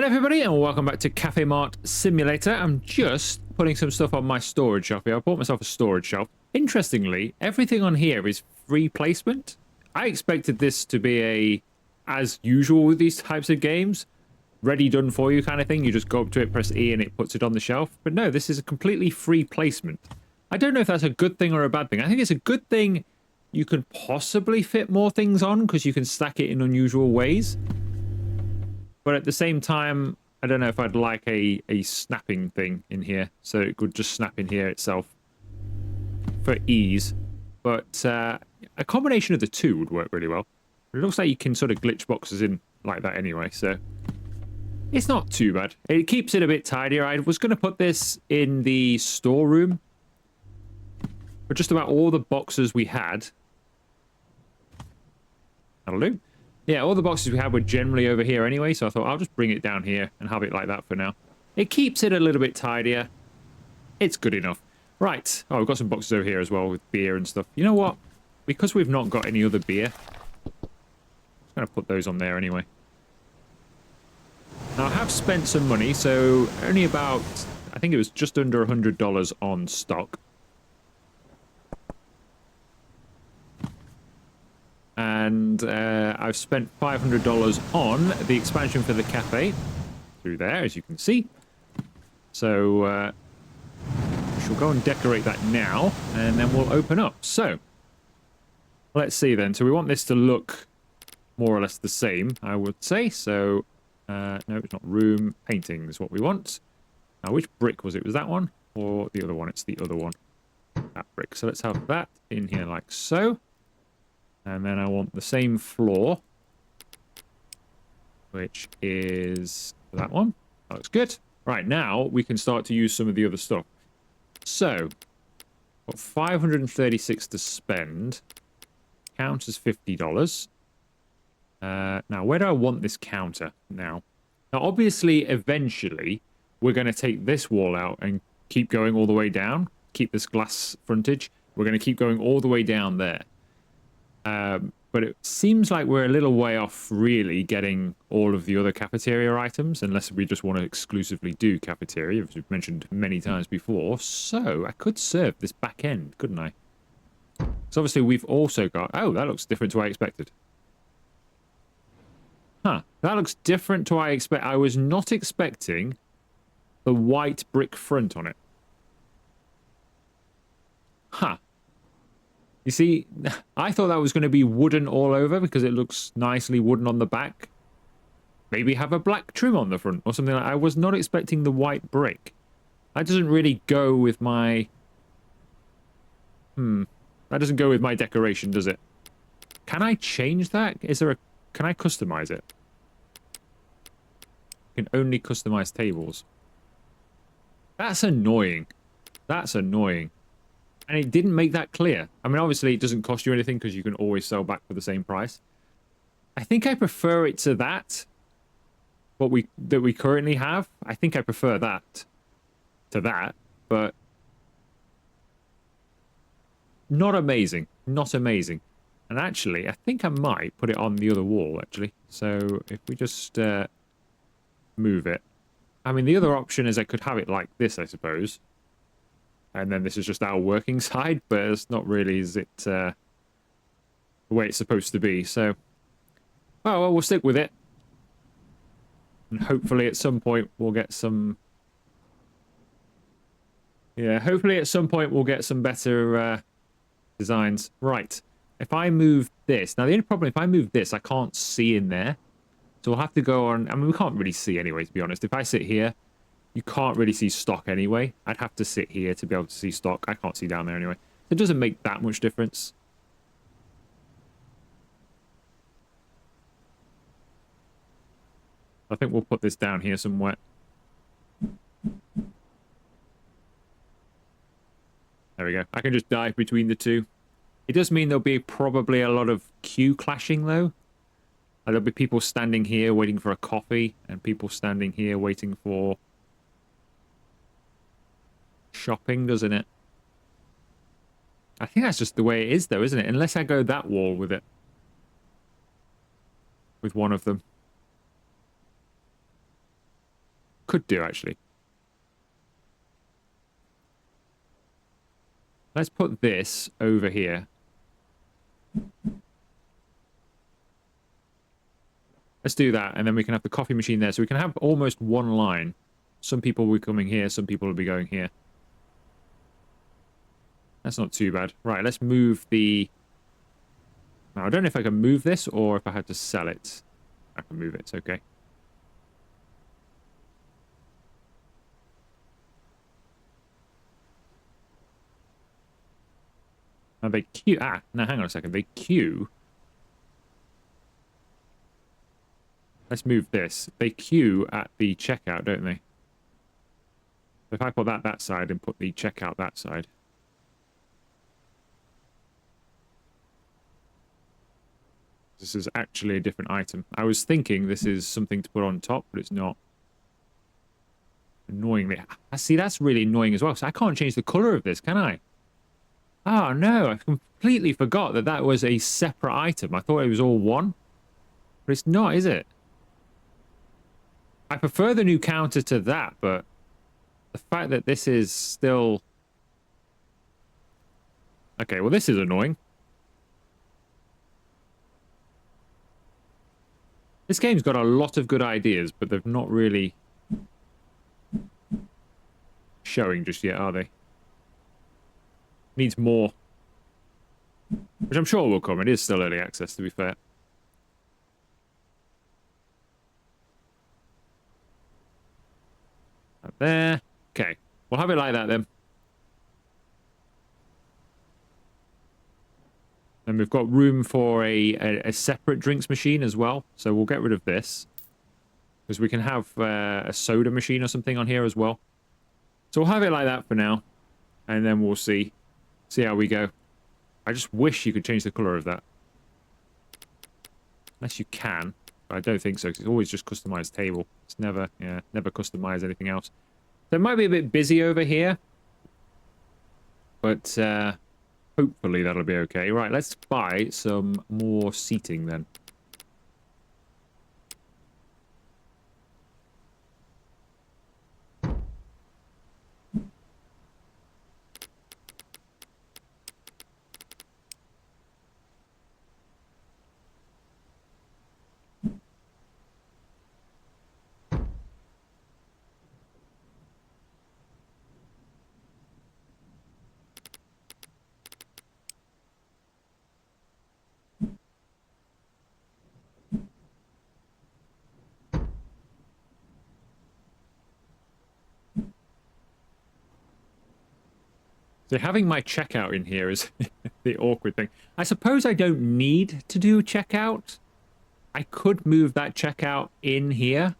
Hello everybody and welcome back to Cafemart Simulator. I'm just putting some stuff on my storage shelf here. I bought myself a storage shelf. Interestingly, everything on here is free placement. I expected this to be a, as usual with these types of games, ready done for you kind of thing. You just go up to it, press E and it puts it on the shelf. But no, this is a completely free placement. I don't know if that's a good thing or a bad thing. I think it's a good thing you can possibly fit more things on because you can stack it in unusual ways. But at the same time, I don't know if I'd like a snapping thing in here. So it could just snap in here itself for ease. But a combination of the two would work really well. It looks like you can sort of glitch boxes in like that anyway. So it's not too bad. It keeps it a bit tidier. I was going to put this in the storeroom. But just about all the boxes we had. That'll do. Yeah, all the boxes we had were generally over here anyway, so I thought I'll just bring it down here and have it like that for now. It keeps it a little bit tidier. It's good enough. Right. Oh, we've got some boxes over here as well with beer and stuff. You know what? Because we've not got any other beer, I'm going to put those on there anyway. Now, I have spent some money, so only about, I think it was just under $100 on stock. And I've spent $500 on the expansion for the cafe through there, as you can see. So we shall go and decorate that now, and then we'll open up. So let's see then. So we want this to look more or less the same, I would say. So no, it's not room. Painting is what we want. Now, which brick was it? Was that one or the other one? It's the other one. That brick. So let's have that in here like so. And then I want the same floor, which is that one. That looks good. Right, now we can start to use some of the other stuff. So, got 536 to spend. Count as $50. Now, where do I want this counter now? Now, obviously, eventually, we're going to take this wall out and keep going all the way down. Keep this glass frontage. We're going to keep going all the way down there. But it seems like we're a little way off really getting all of the other cafeteria items, unless we just want to exclusively do cafeteria, as we've mentioned many times before. So I could serve this back end, couldn't I? So obviously we've also got... Oh, that looks different to what I expected. Huh. That looks different to what I expect. I was not expecting the white brick front on it. Huh. You see, I thought that was going to be wooden all over because it looks nicely wooden on the back. Maybe have a black trim on the front or something like that. I was not expecting the white brick. That doesn't really go with my... That doesn't go with my decoration, does it? Can I change that? Is there a... Can I customize it? I can only customize tables. That's annoying. That's annoying. And it didn't make that clear. I mean, obviously, it doesn't cost you anything because you can always sell back for the same price. I think I prefer it to that. What we currently have. I think I prefer that to that, but not amazing. Not amazing. And actually, I think I might put it on the other wall, actually. So if we just move it. I mean, the other option is I could have it like this, I suppose. And then this is just our working side, but it's not really, is it, the way it's supposed to be. So, oh, well, we'll stick with it. And hopefully at some point we'll get some... Yeah, hopefully at some point we'll get some better designs. Right. If I move this... Now, the only problem, if I move this, I can't see in there. So we'll have to go on... I mean, we can't really see anyway, to be honest. If I sit here... You can't really see stock anyway. I'd have to sit here to be able to see stock. I can't see down there anyway. It doesn't make that much difference. I think we'll put this down here somewhere. There we go. I can just dive between the two. It does mean there'll be probably a lot of queue clashing, though. There'll be people standing here waiting for a coffee, and people standing here waiting for... shopping, doesn't it? I think that's just the way it is, though, isn't it? Unless I go that wall with it. With one of them. could do, actually. Let's put this over here. Let's do that, and then we can have the coffee machine there. So we can have almost one line. Some people will be coming here, some people will be going here. That's not too bad. Right, let's move the... Now, I don't know if I can move this or if I had to sell it. I can move it, it's okay. Now they queue... Ah, now hang on a second. They queue... Let's move this. They queue at the checkout, don't they? If I put that side and put the checkout that side. This is actually a different item. I was thinking this is something to put on top, but it's not. Annoyingly. I see, that's really annoying as well. So I can't change the colour of this, can I? Oh, no. I completely forgot that that was a separate item. I thought it was all one. But it's not, is it? I prefer the new counter to that, but the fact that this is still... Okay, well, this is annoying. This game's got a lot of good ideas, but they've not really showing just yet, are they? Needs more. Which I'm sure will come. It is still early access, to be fair. Up there. Okay. We'll have it like that then. And we've got room for a separate drinks machine as well. So we'll get rid of this. Because we can have a soda machine or something on here as well. So we'll have it like that for now. And then we'll see how we go. I just wish you could change the colour of that. Unless you can. But I don't think so, because it's always just customized table. It's never customize anything else. So it might be a bit busy over here. But hopefully that'll be okay. Right, let's buy some more seating then. So having my checkout in here is the awkward thing. I suppose I don't need to do checkout. I could move that checkout in here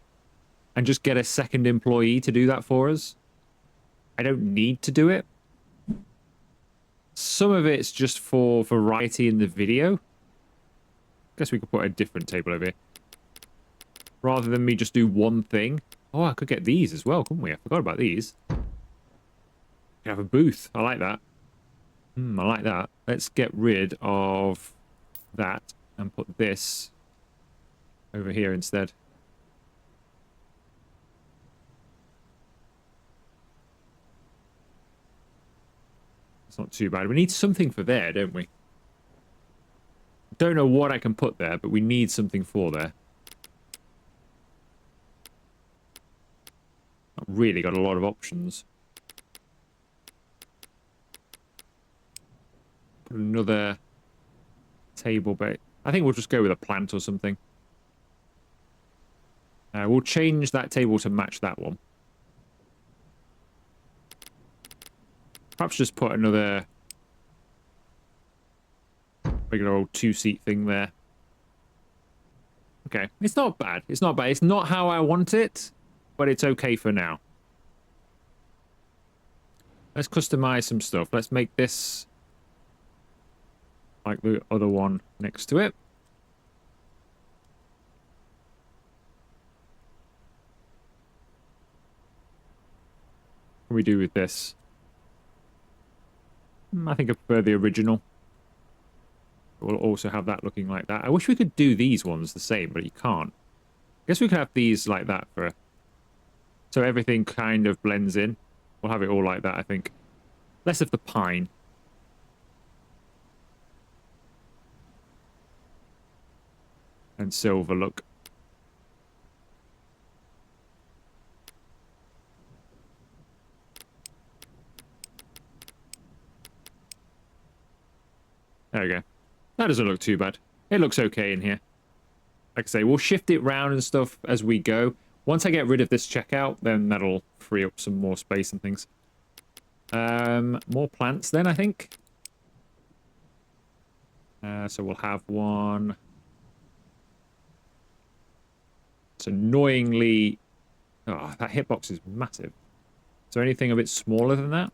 and just get a second employee to do that for us. I don't need to do it. Some of it's just for variety in the video. Guess we could put a different table over here. Rather than me just do one thing. Oh, I could get these as well, couldn't we? I forgot about these. We have a booth. I like that. I like that. Let's get rid of that and put this over here instead. It's not too bad. We need something for there, don't we? Don't know what I can put there, but we need something for there. Not really got a lot of options. Put another table, but I think we'll just go with a plant or something. We'll change that table to match that one. Perhaps just put another regular old two-seat thing there. Okay, it's not bad. It's not bad. It's not how I want it, but it's okay for now. Let's customize some stuff. Let's make this like the other one next to it. What can we do with this? I think I prefer the original. We'll also have that looking like that. I wish we could do these ones the same, but you can't. I guess we could have these like that for So everything kind of blends in. We'll have it all like that, I think. Less of the pine. And silver look. There we go. That doesn't look too bad. It looks okay in here. Like I say, we'll shift it round and stuff as we go. Once I get rid of this checkout, then that'll free up some more space and things. More plants then, I think. So we'll have one. It's annoyingly... Oh, that hitbox is massive. Is there anything a bit smaller than that?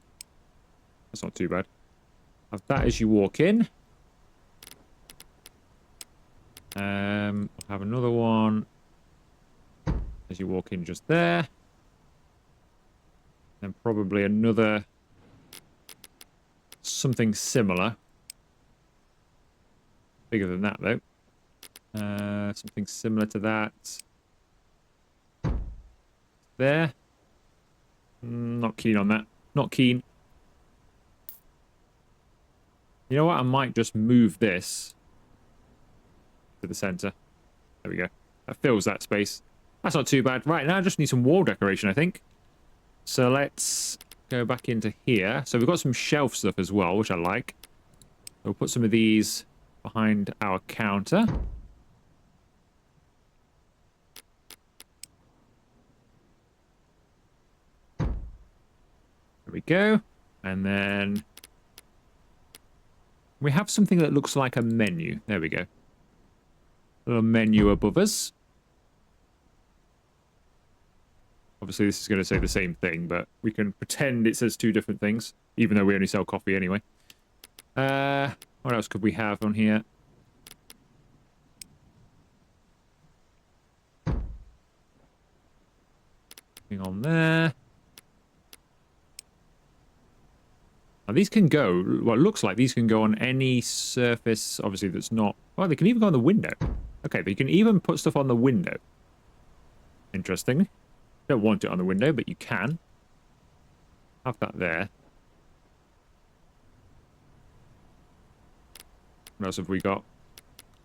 That's not too bad. Have that as you walk in. We'll have another one as you walk in just there. And probably another something similar. Bigger than that, though. Something similar to that. There. Not keen on that. Not keen. You know what? I might just move this to the center. There we go. That fills that space. That's not too bad. Right, now I just need some wall decoration, I think. So let's go back into here. So we've got some shelf stuff as well, which I like. We'll put some of these behind our counter. There we go. And then we have something that looks like a menu. There we go. A little menu above us. Obviously, this is going to say the same thing, but we can pretend it says two different things, even though we only sell coffee anyway. What else could we have on here? Nothing on there. Now, these can go, well, it looks like these can go on any surface, obviously, that's not... Oh, they can even go on the window. Okay, but you can even put stuff on the window. Interesting. Don't want it on the window, but you can. Have that there. What else have we got?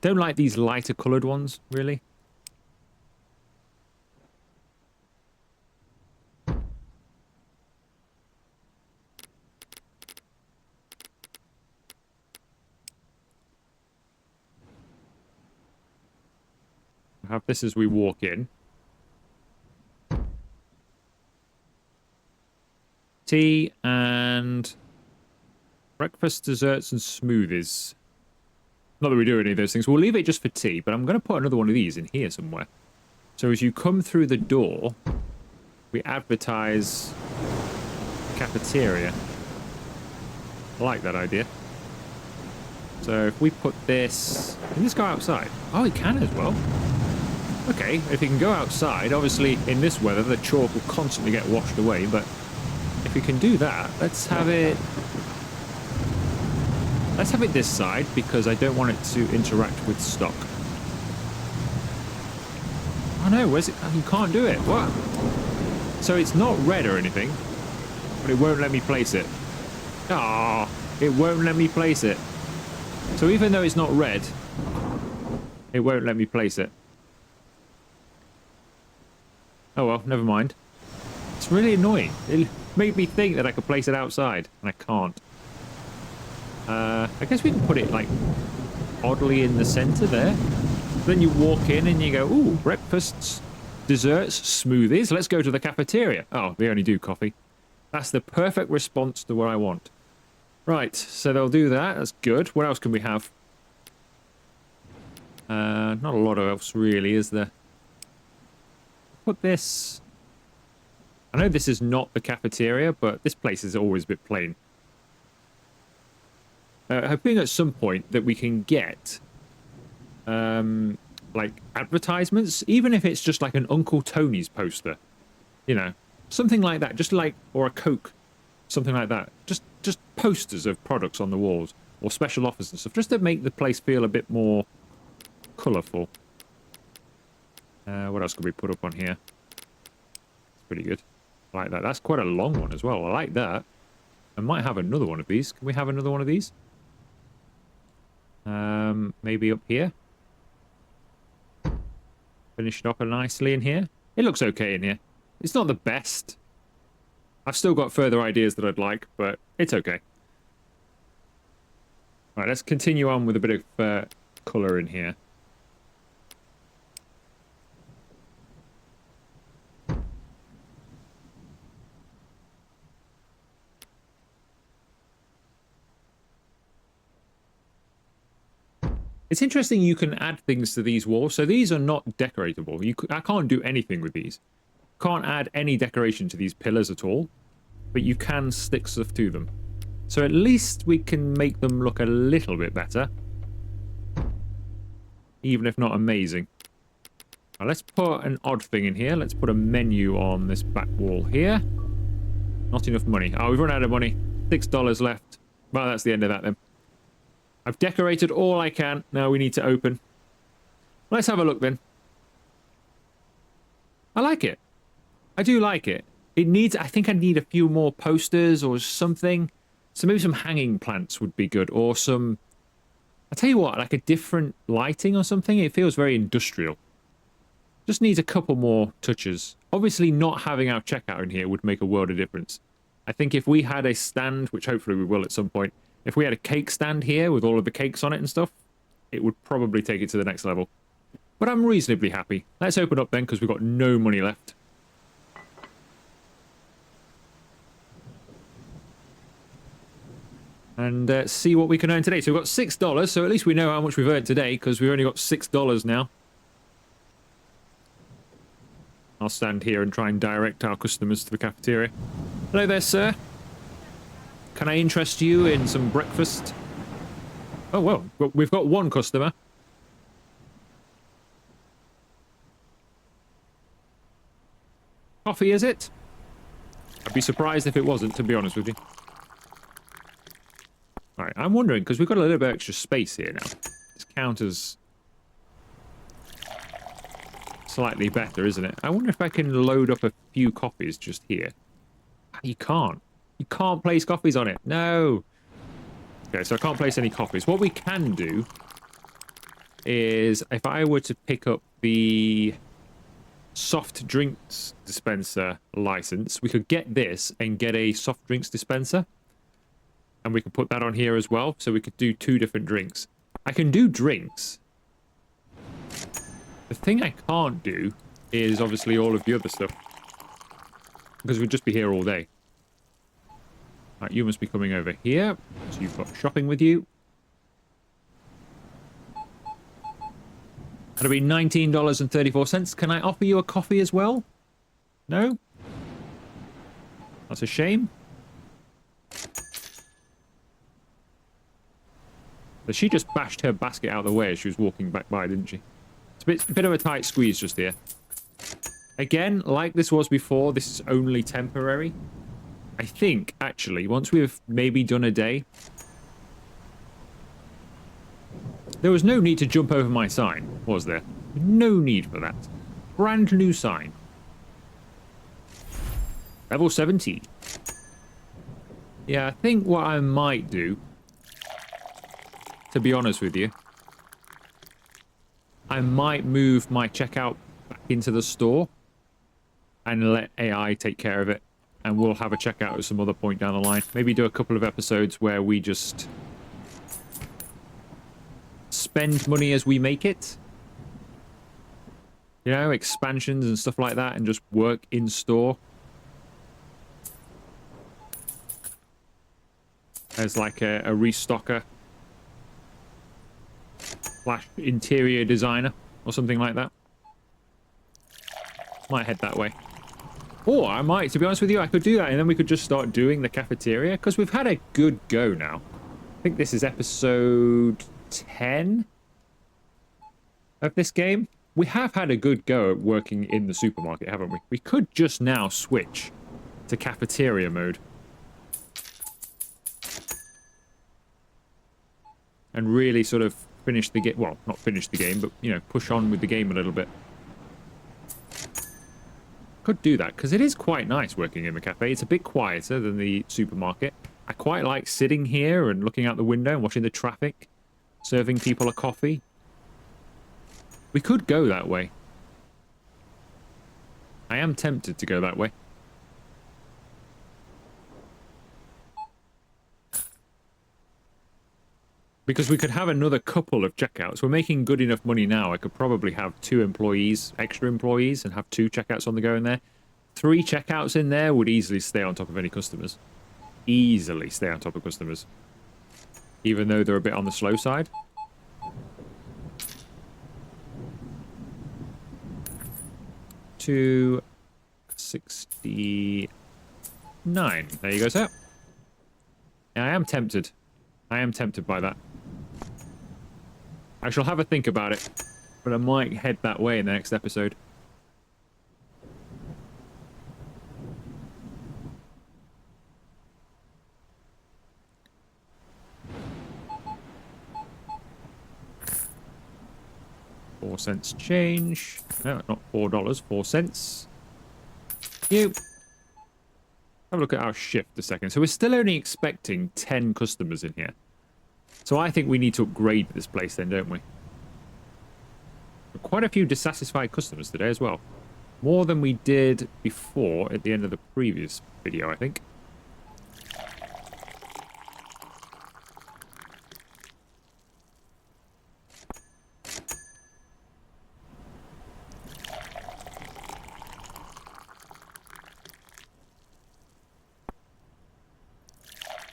Don't like these lighter coloured ones, really. Have this as we walk in. Tea and breakfast, desserts, and smoothies. Not that we do any of those things. We'll leave it just for tea, but I'm going to put another one of these in here somewhere. So as you come through the door, we advertise cafeteria. I like that idea. So if we put this... Can this go outside? Oh, it can as well. Okay, if it can go outside, obviously in this weather the chalk will constantly get washed away, but if we can do that, let's have it this side because I don't want it to interact with stock. Oh no, where's it? Oh, you can't do it. What? So it's not red or anything, but it won't let me place it. Ah, it won't let me place it. So even though it's not red, it won't let me place it. Oh well, never mind. It's really annoying. It made me think that I could place it outside, and I can't. I guess we can put it, like, oddly in the centre there. Then you walk in and you go, ooh, breakfasts, desserts, smoothies. Let's go to the cafeteria. Oh, they only do coffee. That's the perfect response to what I want. Right, so they'll do that. That's good. What else can we have? Not a lot else, really, is there? Put this... I know this is not the cafeteria, but this place is always a bit plain. Hoping at some point that we can get, like, advertisements, even if it's just like an Uncle Tony's poster. You know, something like that. Just like, or a Coke, something like that. Just posters of products on the walls, or special offers and stuff, just to make the place feel a bit more colourful. What else could we put up on here? pretty good. I like that. That's quite a long one as well. I like that. I might have another one of these. Can we have another one of these? Maybe up here. Finished up nicely in here. It looks okay in here. It's not the best. I've still got further ideas that I'd like, but it's okay. All right, let's continue on with a bit of colour in here. It's interesting you can add things to these walls. So these are not decoratable. I can't do anything with these. Can't add any decoration to these pillars at all. But you can stick stuff to them. So at least we can make them look a little bit better. Even if not amazing. Now let's put an odd thing in here. Let's put a menu on this back wall here. Not enough money. Oh, we've run out of money. $6 left. Well, that's the end of that then. I've decorated all I can. Now we need to open. Let's have a look then. I like it. I do like it. It needs... I think I need a few more posters or something. So maybe some hanging plants would be good. Or some... I'll tell you what, like a different lighting or something. It feels very industrial. Just needs a couple more touches. Obviously not having our checkout in here would make a world of difference. I think if we had a stand, which hopefully we will at some point... If we had a cake stand here with all of the cakes on it and stuff, it would probably take it to the next level. But I'm reasonably happy. Let's open up then, because we've got no money left. And see what we can earn today. So we've got $6, so at least we know how much we've earned today, because we've only got $6 now. I'll stand here and try and direct our customers to the cafeteria. Hello there, sir. Can I interest you in some breakfast? Oh, well, we've got one customer. Coffee, is it? I'd be surprised if it wasn't, to be honest with you. Alright, I'm wondering, because we've got a little bit of extra space here now. This counters slightly better, isn't it? I wonder if I can load up a few coffees just here. You can't. You can't place coffees on it. No. Okay, so I can't place any coffees. What we can do is, if I were to pick up the soft drinks dispenser license, we could get this and get a soft drinks dispenser. And we could put that on here as well. So we could do 2 different drinks. I can do drinks. The thing I can't do is obviously all of the other stuff. Because we'd just be here all day. Right, you must be coming over here. So you've got shopping with you. That'll be $19.34. Can I offer you a coffee as well? No? That's a shame. So she just bashed her basket out of the way as she was walking back by, didn't she? It's a bit of a tight squeeze just here. Again, like this was before, this is only temporary. I think, actually, once we've maybe done a day... There was no need to jump over my sign, was there? No need for that. Brand new sign. Level 17. Yeah, I think what I might do, to be honest with you, I might move my checkout back into the store and let AI take care of it. And we'll have a checkout at some other point down the line. Maybe do a couple of episodes where we just spend money as we make it. You know, expansions and stuff like that, and just work in store. As like a restocker. Slash interior designer. Or something like that. Might head that way. Or I might, to be honest with you, I could do that and then we could just start doing the cafeteria. Because we've had a good go now. I think this is episode 10 of this game. We have had a good go at working in the supermarket, haven't we? We could just now switch to cafeteria mode. And really sort of finish the game. Well, not finish the game, but, you know, push on with the game a little bit. Could do that, because it is quite nice working in the cafe. It's a bit quieter than the supermarket. I quite like sitting here and looking out the window and watching the traffic, serving people a coffee. We could go that way. I am tempted to go that way. Because we could have another couple of checkouts. We're making good enough money now. I could probably have 2 employees, extra employees, and have 2 checkouts on the go in there. 3 checkouts in there would easily stay on top of any customers. Easily stay on top of customers. Even though they're a bit on the slow side. $2.69. There you go, sir. I am tempted. I am tempted by that. I shall have a think about it, but I might head that way in the next episode. $0.04 change. No, not $4, 4 cents. You. Have a look at our shift a second. So we're still only expecting 10 customers in here. So I think we need to upgrade this place then, don't we? Quite a few dissatisfied customers today as well. More than we did before at the end of the previous video, I think.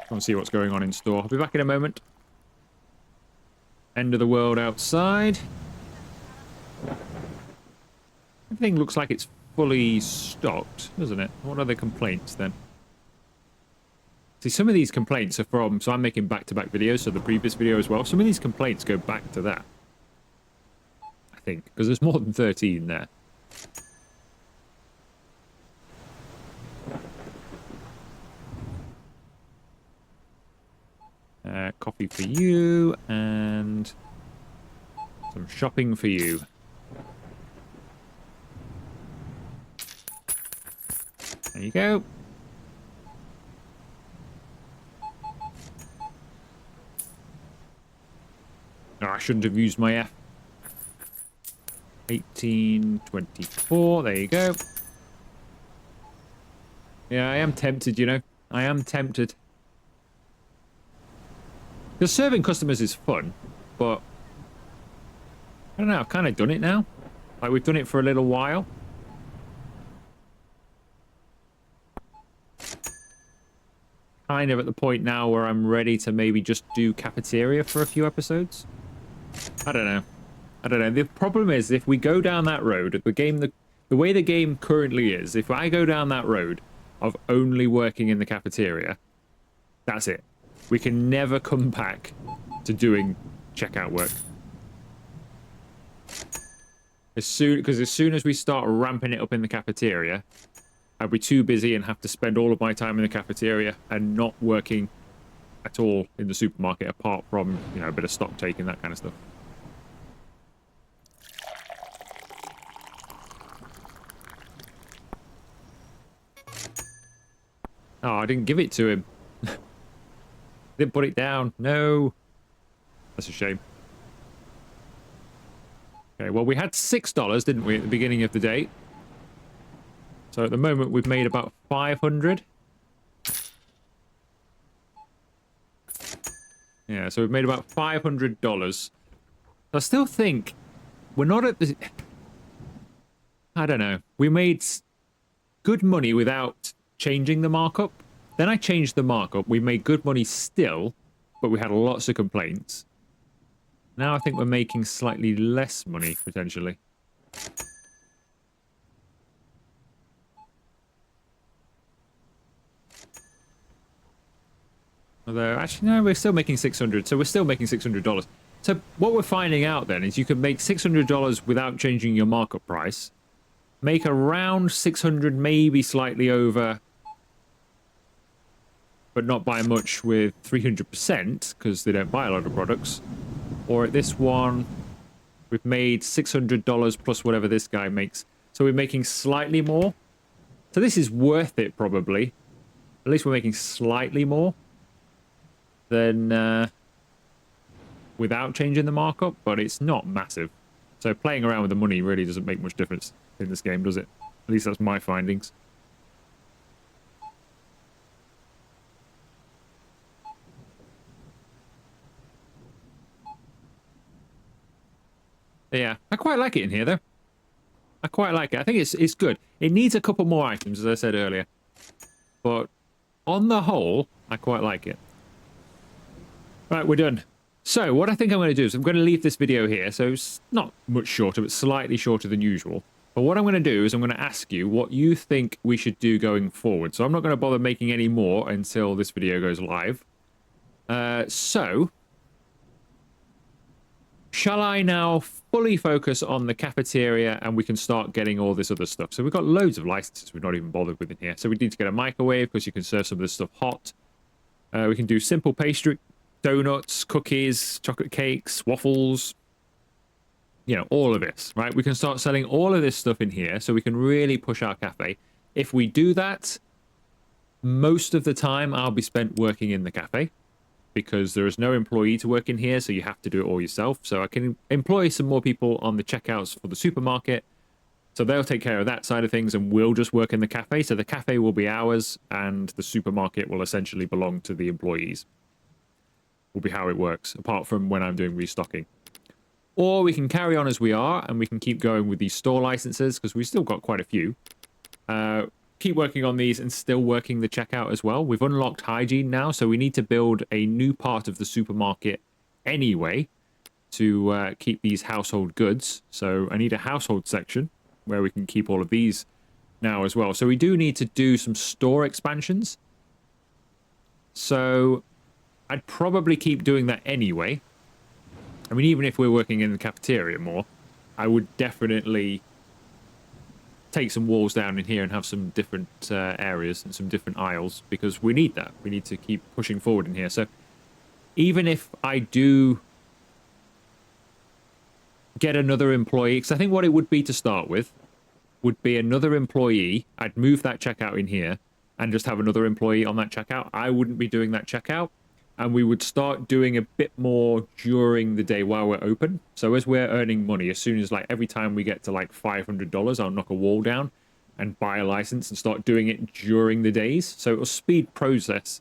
Come and see what's going on in store. I'll be back in a moment. End of the world outside. Everything looks like it's fully stocked, doesn't it? What are the complaints then? See, some of these complaints are from... So I'm making back-to-back videos, so the previous video as well. Some of these complaints go back to that. I think, because there's more than 13 there. Coffee for you, and some shopping for you. There you go. Oh, I shouldn't have used my F. 1824, there you go. Yeah, I am tempted, you know. I am tempted. Because serving customers is fun, but I don't know, I've kind of done it now. Like, we've done it for a little while. Kind of at the point now where I'm ready to maybe just do cafeteria for a few episodes. I don't know. I don't know. The problem is, if we go down that road, the way the game currently is, if I go down that road of only working in the cafeteria, that's it. We can never come back to doing checkout work. Because as soon as we start ramping it up in the cafeteria, I'll be too busy and have to spend all of my time in the cafeteria and not working at all in the supermarket, apart from, you know, a bit of stock taking, that kind of stuff. Oh, I didn't give it to him. Didn't put it down. No. That's a shame. Okay, well, we had $6, didn't we, at the beginning of the day? So at the moment, we've made about 500. Yeah, so we've made about $500. I still think we're not at the... I don't know. We made good money without changing the markup. Then I changed the markup. We made good money still, but we had lots of complaints. Now I think we're making slightly less money, potentially. Although, actually, no, we're still making $600. So we're still making $600. So what we're finding out then is you can make $600 without changing your markup price. Make around 600, maybe slightly over, but not by much with 300% because they don't buy a lot of products. Or at this one, we've made $600 plus whatever this guy makes. So we're making slightly more, So this is worth it, probably. At least we're making slightly more than without changing the markup, but it's not massive. So playing around with the money really doesn't make much difference in this game, does it? At least that's my findings. Yeah, I quite like it in here, though. I quite like it. I think it's good. It needs a couple more items, as I said earlier. But on the whole, I quite like it. Right, we're done. So what I think I'm going to do is I'm going to leave this video here. So it's not much shorter, but slightly shorter than usual. But what I'm going to do is I'm going to ask you what you think we should do going forward. So I'm not going to bother making any more until this video goes live. So shall I now fully focus on the cafeteria and we can start getting all this other stuff? So we've got loads of licenses we've not even bothered with in here. So we need to get a microwave because you can serve some of this stuff hot. We can do simple pastry, donuts, cookies, chocolate cakes, waffles. You know, all of this, right? We can start selling all of this stuff in here so we can really push our cafe. If we do that, most of the time I'll be spent working in the cafe, because there is no employee to work in here, so you have to do it all yourself. So I can employ some more people on the checkouts for the supermarket, so they'll take care of that side of things, and we'll just work in the cafe. So the cafe will be ours, and the supermarket will essentially belong to the employees. Will be how it works, apart from when I'm doing restocking. Or we can carry on as we are, and we can keep going with these store licenses, because we've still got quite a few. Keep working on these and still working the checkout as well. We've unlocked hygiene now, so we need to build a new part of the supermarket anyway to keep these household goods. So I need a household section where we can keep all of these now as well. So we do need to do some store expansions. So I'd probably keep doing that anyway. I mean, even if we're working in the cafeteria more, I would definitely take some walls down in here and have some different areas and some different aisles, because we need that. We need to keep pushing forward in here. So even if I do get another employee, because I think what it would be to start with would be another employee. I'd move that checkout in here and just have another employee on that checkout. I wouldn't be doing that checkout, and we would start doing a bit more during the day while we're open. So as we're earning money, as soon as, like, every time we get to like $500, I'll knock a wall down and buy a license and start doing it during the days. So it'll speed progress,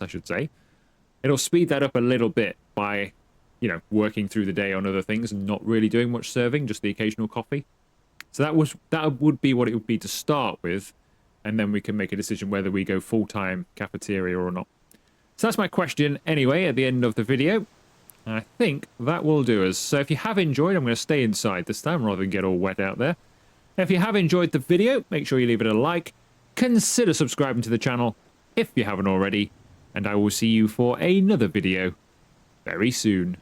I should say. It'll speed that up a little bit by, you know, working through the day on other things and not really doing much serving, just the occasional coffee. So that would be what it would be to start with, and then we can make a decision whether we go full-time cafeteria or not. So that's my question anyway at the end of the video. And I think that will do us. So if you have enjoyed, I'm going to stay inside this time rather than get all wet out there. If you have enjoyed the video, make sure you leave it a like. Consider subscribing to the channel if you haven't already. And I will see you for another video very soon.